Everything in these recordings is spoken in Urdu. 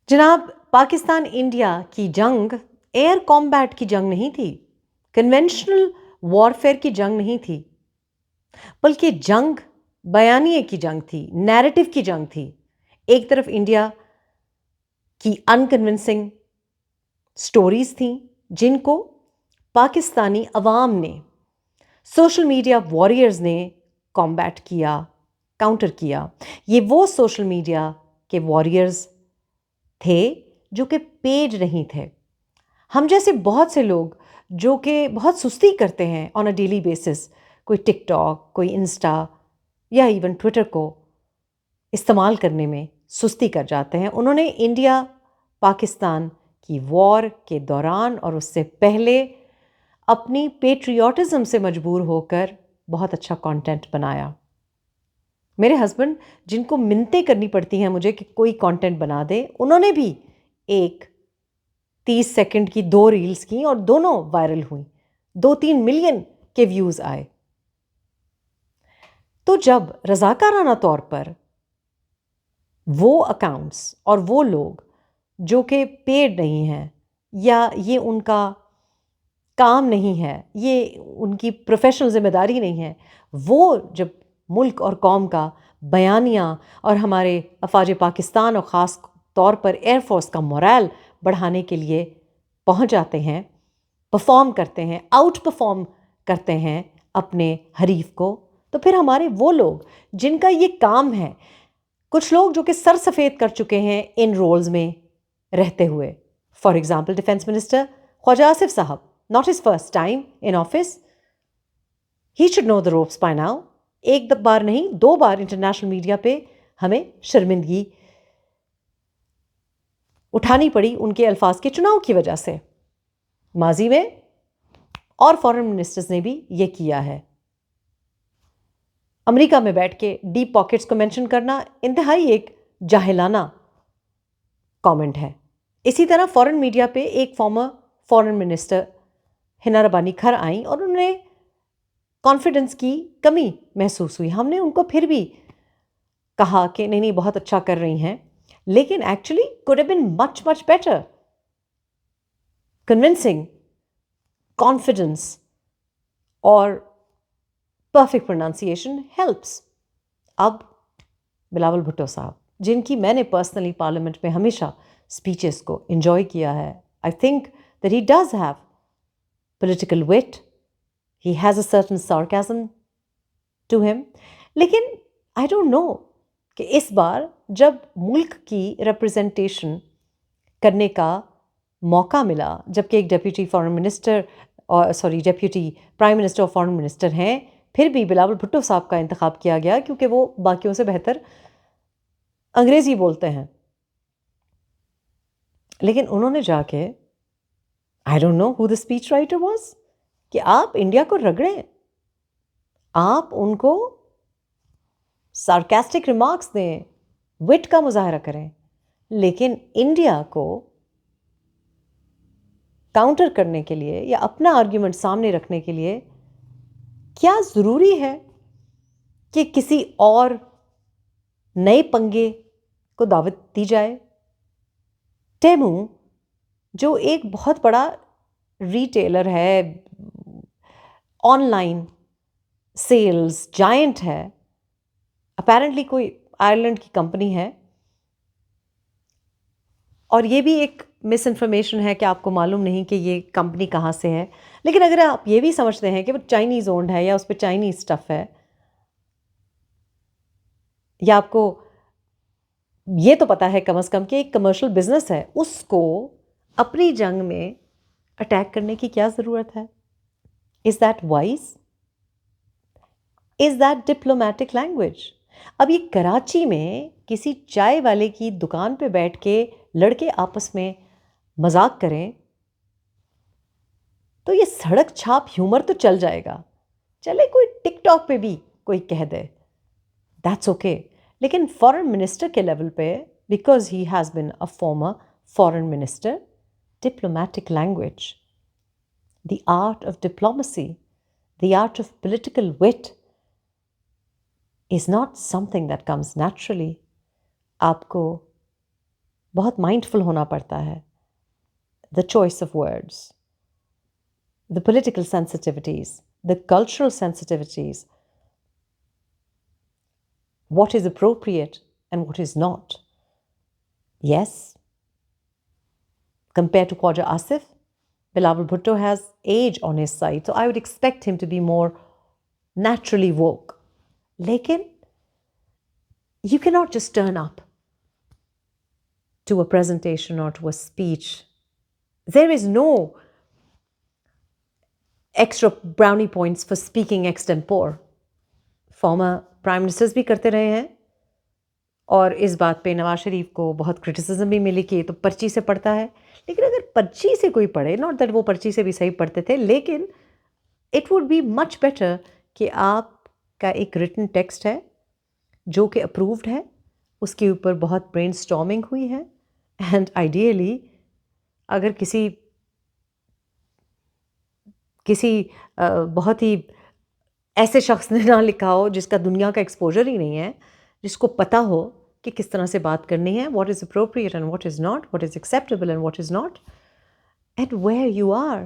جناب، پاکستان انڈیا کی جنگ ایئر کامبیٹ کی جنگ نہیں تھی، کنونشنل وارفیئر کی جنگ نہیں تھی، بلکہ جنگ بیانیے کی جنگ تھی، نیریٹو کی جنگ تھی۔ ایک طرف انڈیا کی انکنونسنگ سٹوریز تھیں جن کو پاکستانی عوام نے، سوشل میڈیا واریئرز نے کامبیٹ کیا، کاؤنٹر کیا۔ یہ وہ سوشل میڈیا کے واریئرز تھے جو کہ پیڈ نہیں تھے۔ ہم جیسے بہت سے لوگ جو کہ بہت سستی کرتے ہیں آن اے ڈیلی بیسس، کوئی ٹک ٹاک، کوئی انسٹا یا ایون ٹویٹر کو استعمال کرنے میں سستی کر جاتے ہیں، انہوں نے انڈیا پاکستان کی وار کے دوران اور اس سے پہلے اپنی پیٹریوٹزم سے مجبور ہو کر بہت اچھا کانٹینٹ بنایا۔ میرے ہسبینڈ جن کو منتیں کرنی پڑتی ہیں مجھے کہ کوئی کانٹینٹ بنا دے، انہوں نے بھی ایک 30 سیکنڈ کی 2 ریلز کی اور دونوں وائرل ہوئیں، 2-3 ملین کے ویوز آئے۔ تو جب رضاکارانہ طور پر وہ اکاؤنٹس اور وہ لوگ جو کہ پیڈ نہیں ہیں یا یہ ان کا کام نہیں ہے، یہ ان کی پروفیشنل ذمہ داری نہیں ہے، وہ جب ملک اور قوم کا بیانیہ اور ہمارے افواج پاکستان اور خاص طور پر ایئر فورس کا مورال بڑھانے کے لیے پہنچ جاتے ہیں، پرفارم کرتے ہیں، آؤٹ پرفارم کرتے ہیں اپنے حریف کو، تو پھر ہمارے وہ لوگ جن کا یہ کام ہے، کچھ لوگ جو کہ سر سفید کر چکے ہیں ان رولز میں رہتے ہوئے، فار ایگزامپل ڈیفینس منسٹر خواجہ آصف صاحب، not his first time in office. He should know the ropes by now. ایک بار نہیں 2 بار انٹرنیشنل میڈیا پہ ہمیں شرمندگی اٹھانی پڑی ان کے الفاظ کے چناؤ کی وجہ سے، ماضی میں، اور فورن منسٹرز نے بھی یہ کیا ہے۔ امریکہ میں بیٹھ کے ڈیپ پاکٹس کو مینشن کرنا انتہائی ایک جاہلانہ کامنٹ ہے۔ اسی طرح فورن میڈیا پہ ایک فارمر فورن منسٹر ہنا ربانی کھر آئیں اور انہوں نے کانفیڈنس کی کمی محسوس ہوئی، ہم نے ان کو پھر بھی کہا کہ نہیں بہت اچھا کر رہی ہیں، لیکن actually could have been much much better. Convincing, confidence اور perfect pronunciation helps. اب بلاول بھٹو صاحب جن کی میں نے پرسنلی پارلیمنٹ میں ہمیشہ اسپیچز کو انجوائے کیا ہے، I think that he does have political wit, he has a certain sarcasm to him. لیکن I don't know کہ اس بار جب ملک کی ریپرزنٹیشن کرنے کا موقع ملا، جبکہ ایک deputy foreign minister deputy prime minister اور فارن منسٹر ہیں، پھر بھی بلاول بھٹو صاحب کا انتخاب کیا گیا کیونکہ وہ باقیوں سے بہتر انگریزی بولتے ہیں۔ لیکن انہوں نے جا کے I don't know who the speech writer was کہ آپ انڈیا کو رگڑیں، آپ ان کو سارکاسٹک ریمارکس دیں، وٹ کا مظاہرہ کریں، لیکن انڈیا کو کاؤنٹر کرنے کے لیے یا اپنا آرگیومنٹ سامنے رکھنے کے لیے کیا ضروری ہے کہ کسی اور نئے پنگے کو دعوت دی جائے؟ ٹیمو جو ایک بہت بڑا ریٹیلر ہے، آن لائن سیلز جائنٹ ہے، اپیرنٹلی کوئی آئرلینڈ کی کمپنی ہے، اور یہ بھی ایک مس انفارمیشن ہے کہ آپ کو معلوم نہیں کہ یہ کمپنی کہاں سے ہے، لیکن اگر آپ یہ بھی سمجھتے ہیں کہ وہ چائنیز اونڈ ہے یا اس پہ چائنیز اسٹف ہے، یا آپ کو یہ تو پتا ہے کم از کم کہ ایک کمرشل بزنس ہے، اس کو اپنی جنگ میں اٹیک کرنے کی کیا ضرورت ہے؟ Is that wise? Is that diplomatic language? اب یہ کراچی میں کسی چائے والے کی دکان پہ بیٹھ کے لڑکے آپس میں مذاق کریں تو یہ سڑک چھاپ ہیومر تو چل جائے گا، چلے کوئی ٹک ٹاک پہ بھی کوئی کہہ دے، دیٹس اوکے، لیکن فورن منسٹر کے لیول پہ، because he has been a former foreign minister, diplomatic language, the art of diplomacy, the art of political wit is not something that comes naturally. آپ کو بہت مائنڈفل ہونا پڑتا ہے. The choice of words, the political sensitivities, the cultural sensitivities, what is appropriate and what is not. Yes, compared to Khwaja Asif, Bilawal Bhutto has age on his side, so I would expect him to be more naturally woke. Lekin, you cannot just turn up to a presentation or to a speech. There is no extra brownie points for speaking extempore. Former prime ministers بھی کرتے رہے ہیں، اور اس بات پہ نواز شریف کو بہت کرٹیسزم بھی ملی کہ یہ تو پرچی سے پڑھتا ہے. لیکن اگر پرچی سے کوئی پڑھے، ناٹ دیٹ وہ پرچی سے بھی صحیح پڑھتے تھے، لیکن it would be much better کہ آپ کا ایک ریٹن ٹیکسٹ ہے جو کہ اپرووڈ ہے، اس کے اوپر بہت برین اسٹارمنگ ہوئی ہے، اینڈ آئیڈیلی اگر کسی بہت ہی ایسے شخص نے نہ لکھا ہو جس کا دنیا کا ایکسپوجر ہی نہیں ہے، جس کو پتہ ہو کہ کس طرح سے بات کرنی ہے، what is appropriate and what is not, what is acceptable and what is not, and where you are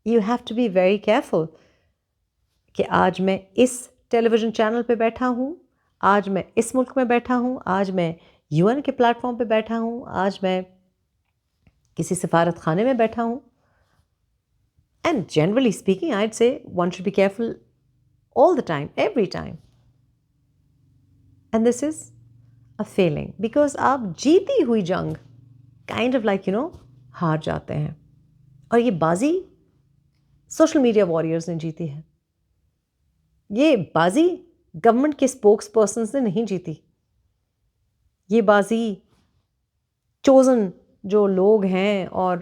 you have to be very careful کہ آج میں اس ٹیلی ویژن چینل پہ بیٹھا ہوں، آج میں اس ملک میں بیٹھا ہوں، آج میں یو این کے پلیٹ فارم پہ بیٹھا ہوں، آج میں کسی سفارت خانے میں بیٹھا ہوں. And generally speaking I say one should be careful all the time, every time. And this is a failing because آپ جیتی ہوئی جنگ kind of like ہار جاتے ہیں. اور یہ بازی سوشل میڈیا واریئرز نے جیتی ہے، یہ بازی گورنمنٹ کے اسپوکس پرسنز نے نہیں جیتی، یہ بازی چوزن جو لوگ ہیں اور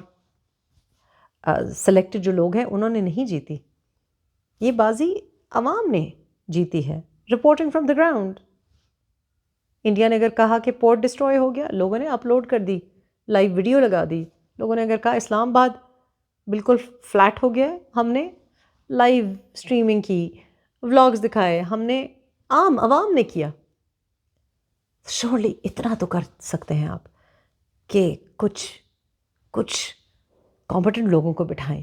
سلیکٹڈ جو لوگ ہیں انہوں نے نہیں جیتی، یہ بازی عوام نے جیتی ہے. Reporting from the ground, India نے اگر کہا کہ پورٹ ڈسٹروائے ہو گیا، لوگوں نے اپلوڈ کر دی، لائیو ویڈیو لگا دی. لوگوں نے اگر کہا اسلام آباد بالکل فلیٹ ہو گیا، ہم نے لائیو اسٹریمنگ کی، ولاگز دکھائے، ہم نے عوام نے کیا. شورلی اتنا تو کر سکتے ہیں آپ کہ کچھ کمپیٹنٹ لوگوں کو بٹھائیں.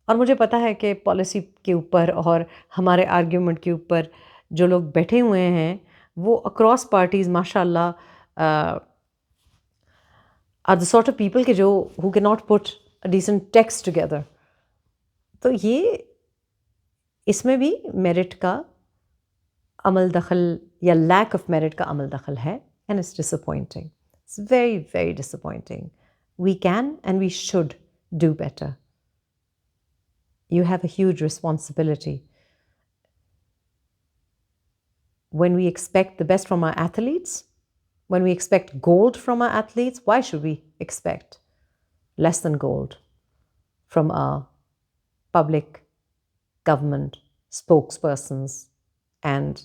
اور مجھے پتہ ہے کہ پالیسی کے اوپر اور ہمارے آرگیومنٹ کے اوپر جو لوگ بیٹھے ہوئے ہیں وہ اکراس پارٹیز ماشاء اللہ are the sort of people کہ جو ہو کی not put decent text together. تو یہ اس میں بھی میرٹ کا عمل دخل یا لیک آف میرٹ کا عمل دخل ہے، and it's disappointing, it's very very disappointing. We can and we should do better. You have a huge responsibility. When we expect the best from our athletes, when we expect gold from our athletes, why should we expect less than gold from our public government spokespersons and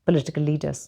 political leaders?